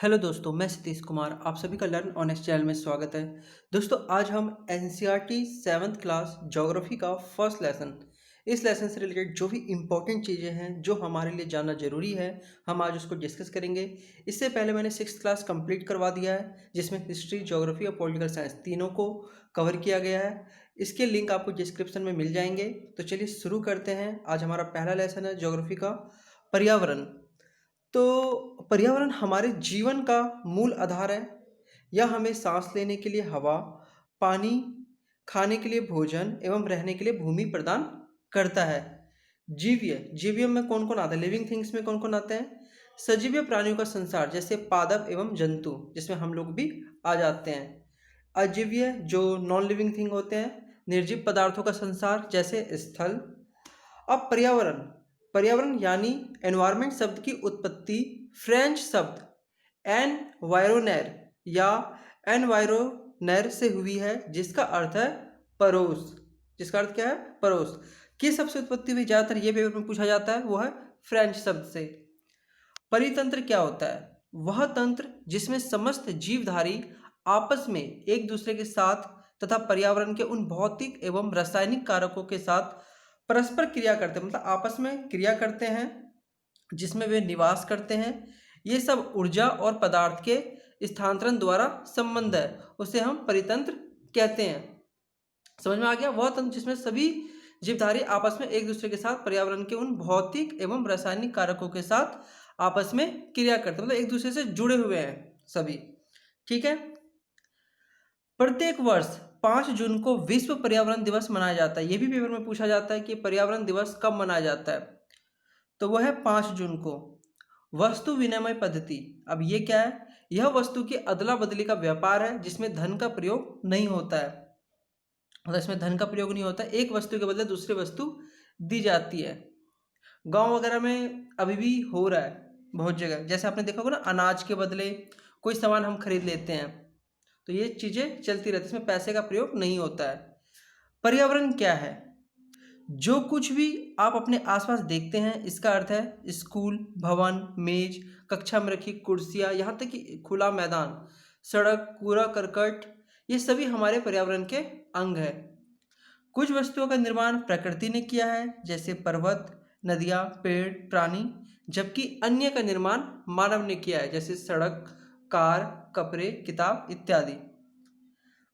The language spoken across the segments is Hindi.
हेलो दोस्तों, मैं सतीश कुमार। आप सभी का लर्न ऑनेस्ट चैनल में स्वागत है। दोस्तों, आज हम एनसीईआरटी 7th क्लास ज्योग्राफी का फर्स्ट लेसन, इस लेसन से रिलेटेड जो भी इम्पोर्टेंट चीज़ें हैं जो हमारे लिए जानना ज़रूरी है, हम आज उसको डिस्कस करेंगे। इससे पहले मैंने 6th क्लास कंप्लीट करवा दिया है, जिसमें हिस्ट्री, ज्योग्राफी और पॉलिटिकल साइंस तीनों को कवर किया गया है। इसके लिंक आपको डिस्क्रिप्शन में मिल जाएंगे। तो चलिए शुरू करते हैं। आज हमारा पहला लेसन है ज्योग्राफी का, पर्यावरण। तो पर्यावरण हमारे जीवन का मूल आधार है। यह हमें सांस लेने के लिए हवा, पानी, खाने के लिए भोजन एवं रहने के लिए भूमि प्रदान करता है। जीवीय में कौन कौन आता है? लिविंग थिंग्स में कौन कौन आते हैं? सजीवीय प्राणियों का संसार, जैसे पादप एवं जंतु, जिसमें हम लोग भी आ जाते हैं। अजीवीय जो नॉन लिविंग थिंग होते हैं। निर्जीव पदार्थों का संसार, जैसे स्थल। अब पर्यावरण, पर्यावरण यानी एनवायरमेंट शब्द की उत्पत्ति फ्रेंच शब्द एनवायरोनर या एनवायरोनर से हुई है, जिसका अर्थ है पड़ोस। जिसका अर्थ क्या है? पड़ोस। किस शब्द से उत्पत्ति हुई? ज्यादातर ये पेपर में पूछा जाता है, वो है फ्रेंच शब्द से। परितंत्र क्या होता है? वह तंत्र जिसमें समस्त जीवधारी आपस में एक दूसरे के साथ तथा पर्यावरण के उन भौतिक एवं रासायनिक कारकों के साथ परस्पर क्रिया करते हैं, मतलब आपस में क्रिया करते हैं, जिसमें वे निवास करते हैं। ये सब ऊर्जा और पदार्थ के स्थानांतरण द्वारा संबंध है, उसे हम परितंत्र कहते हैं। समझ में आ गया? वह तंत्र जिसमें सभी जीवधारी आपस में एक दूसरे के साथ पर्यावरण के उन भौतिक एवं रासायनिक कारकों के साथ आपस में क्रिया करते हैं, मतलब एक दूसरे से जुड़े हुए हैं सभी। ठीक है। प्रत्येक वर्ष 5 जून को विश्व पर्यावरण दिवस मनाया जाता है। यह भी पेपर में पूछा जाता है कि पर्यावरण दिवस कब मनाया जाता है, तो वह है 5 जून को। वस्तु विनिमय पद्धति, अब ये क्या है? यह वस्तु की अदला बदली का व्यापार है, जिसमें धन का प्रयोग नहीं होता है। मतलब इसमें धन का प्रयोग नहीं होता है, एक वस्तु के बदले दूसरी वस्तु दी जाती है। गांव वगैरह में अभी भी हो रहा है बहुत जगह, जैसे आपने देखा होगा ना, अनाज के बदले कोई सामान हम खरीद लेते हैं, तो ये चीज़ें चलती रहती है, इसमें पैसे का प्रयोग नहीं होता है। पर्यावरण क्या है? जो कुछ भी आप अपने आसपास देखते हैं, इसका अर्थ है स्कूल, भवन, मेज, कक्षा में रखी कुर्सियाँ, यहाँ तक कि खुला मैदान, सड़क, कूड़ा करकट, ये सभी हमारे पर्यावरण के अंग है। कुछ वस्तुओं का निर्माण प्रकृति ने किया है, जैसे पर्वत, नदियाँ, पेड़, प्राणी, जबकि अन्य का निर्माण मानव ने किया है, जैसे सड़क, कार, कपड़े, किताब इत्यादि।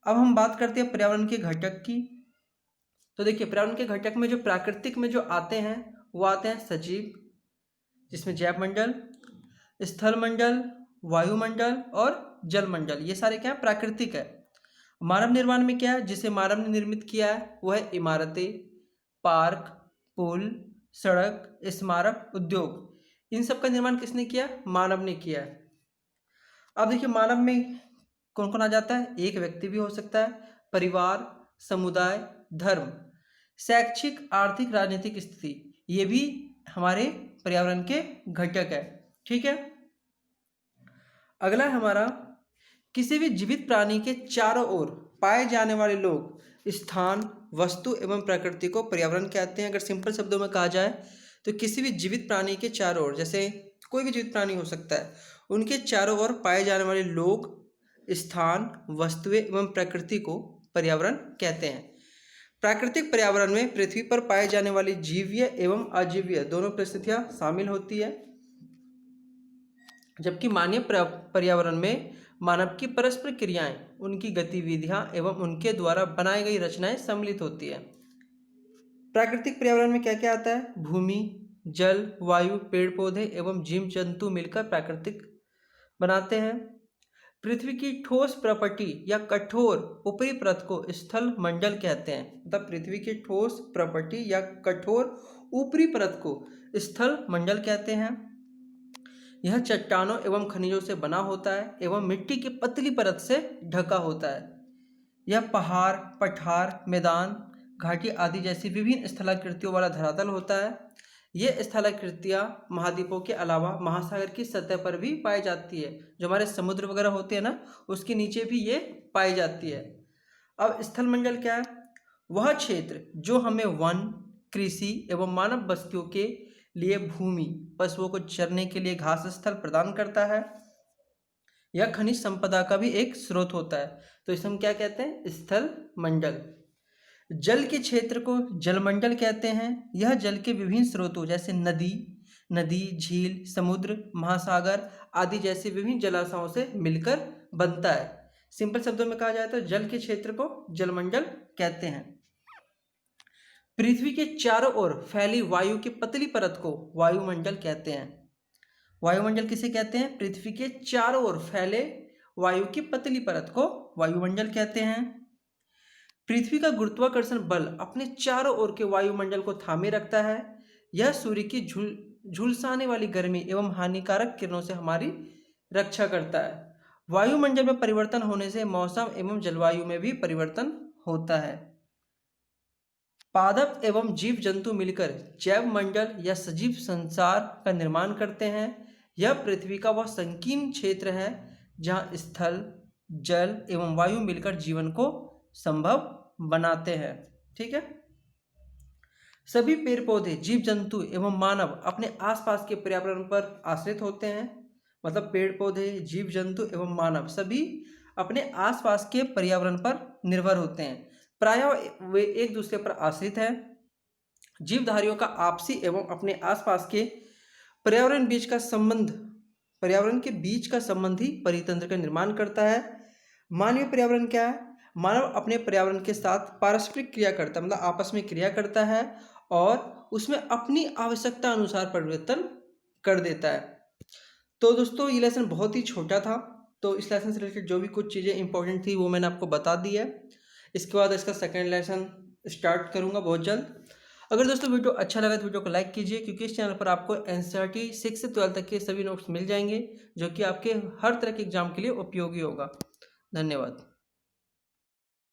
अब हम बात करते हैं पर्यावरण के घटक की। तो देखिए, पर्यावरण के घटक में जो प्राकृतिक में जो आते हैं, वो आते हैं सजीव, जिसमें जैव मंडल, स्थल मंडल, वायुमंडल और जलमंडल, ये सारे क्या है? प्राकृतिक है। मानव निर्माण में क्या है, जिसे मानव ने निर्मित किया है, वो है इमारतें, पार्क, पुल, सड़क, स्मारक, उद्योग। इन सब का निर्माण किसने किया? मानव ने किया है। अब देखिए, मानव में कौन कौन आ जाता है? एक व्यक्ति भी हो सकता है, परिवार, समुदाय, धर्म, शैक्षिक, आर्थिक, राजनीतिक स्थिति, ये भी हमारे पर्यावरण के घटक है। ठीक है। अगला है हमारा, किसी भी जीवित प्राणी के चारों ओर पाए जाने वाले लोग, स्थान, वस्तु एवं प्रकृति को पर्यावरण कहते हैं। अगर सिंपल शब्दों में कहा जाए तो किसी भी जीवित प्राणी के चारों ओर, जैसे कोई भी जीवित प्राणी हो सकता है, उनके चारों ओर पाए जाने वाले लोग, स्थान, वस्तुएं एवं प्रकृति को पर्यावरण कहते हैं। प्राकृतिक पर्यावरण में पृथ्वी पर पाए जाने वाली जीवीय एवं अजीवीय दोनों परिस्थितियां शामिल होती है, जबकि मानवीय पर्यावरण में मानव की परस्पर क्रियाएं, उनकी गतिविधियां एवं उनके द्वारा बनाई गई रचनाएं सम्मिलित होती है। प्राकृतिक पर्यावरण में क्या क्या आता है? भूमि, जल, वायु, पेड़ पौधे एवं जीव जंतु मिलकर प्राकृतिक बनाते हैं। पृथ्वी की ठोस प्रॉपर्टी या कठोर ऊपरी परत को स्थल मंडल कहते हैं। मतलब पृथ्वी की ठोस प्रॉपर्टी या कठोर ऊपरी परत को स्थल मंडल कहते हैं। यह चट्टानों एवं खनिजों से बना होता है एवं मिट्टी की पतली परत से ढका होता है। यह पहाड़, पठार, मैदान, घाटी आदि जैसी विभिन्न स्थलाकृतियों वाला धरातल होता है। ये स्थलाकृतियाँ महाद्वीपों के अलावा महासागर की सतह पर भी पाई जाती है। जो हमारे समुद्र वगैरह होते हैं ना, उसके नीचे भी ये पाई जाती है। अब स्थलमंडल क्या है? वह क्षेत्र जो हमें वन, कृषि एवं मानव बस्तियों के लिए भूमि, पशुओं को चरने के लिए घास स्थल प्रदान करता है। यह खनिज संपदा का भी एक स्रोत होता है। तो इसे हम क्या कहते हैं? स्थल मंडल। जल के क्षेत्र को जलमंडल कहते हैं। यह जल के विभिन्न स्रोतों जैसे नदी, झील, समुद्र, महासागर आदि जैसे विभिन्न जलाशयों से मिलकर बनता है। सिंपल शब्दों में कहा जाए तो जल के क्षेत्र को जलमंडल कहते हैं। पृथ्वी के चारों ओर फैली वायु की पतली परत को वायुमंडल कहते हैं। वायुमंडल किसे कहते हैं? पृथ्वी के चारों ओर फैले वायु की पतली परत को वायुमंडल कहते हैं। पृथ्वी का गुरुत्वाकर्षण बल अपने चारों ओर के वायुमंडल को थामे रखता है। यह सूर्य की झुलसाने वाली गर्मी एवं हानिकारक किरणों से हमारी रक्षा करता है। वायुमंडल में परिवर्तन होने से मौसम एवं जलवायु में भी परिवर्तन होता है। पादप एवं जीव जंतु मिलकर जैव मंडल या सजीव संसार का निर्माण करते हैं। यह पृथ्वी का वह संकीर्ण क्षेत्र है जहाँ स्थल, जल एवं वायु मिलकर जीवन को संभव बनाते हैं। ठीक है। सभी पेड़ पौधे, जीव जंतु एवं मानव अपने आसपास के पर्यावरण पर आश्रित होते हैं। मतलब पेड़ पौधे, जीव जंतु एवं मानव सभी अपने आसपास के पर्यावरण पर निर्भर होते हैं। प्रायः वे एक दूसरे पर आश्रित हैं। जीवधारियों का आपसी एवं अपने आसपास के पर्यावरण के बीच का संबंध ही परितंत्र का निर्माण करता है। मानवीय पर्यावरण क्या है? मानव अपने पर्यावरण के साथ पारस्परिक क्रिया करता है, मतलब आपस में क्रिया करता है और उसमें अपनी आवश्यकता अनुसार परिवर्तन कर देता है। तो दोस्तों ये लेसन बहुत ही छोटा था, तो इस लेसन से रिलेटेड जो भी कुछ चीज़ें इंपॉर्टेंट थी वो मैंने आपको बता दी है। इसके बाद इसका सेकेंड लेसन स्टार्ट करूँगा बहुत जल्द। अगर दोस्तों वीडियो अच्छा लगा तो वीडियो को लाइक कीजिए, क्योंकि इस चैनल पर आपको NCERT 6 से 12 तक के सभी नोट्स मिल जाएंगे जो कि आपके हर तरह के एग्जाम के लिए उपयोगी होगा। धन्यवाद।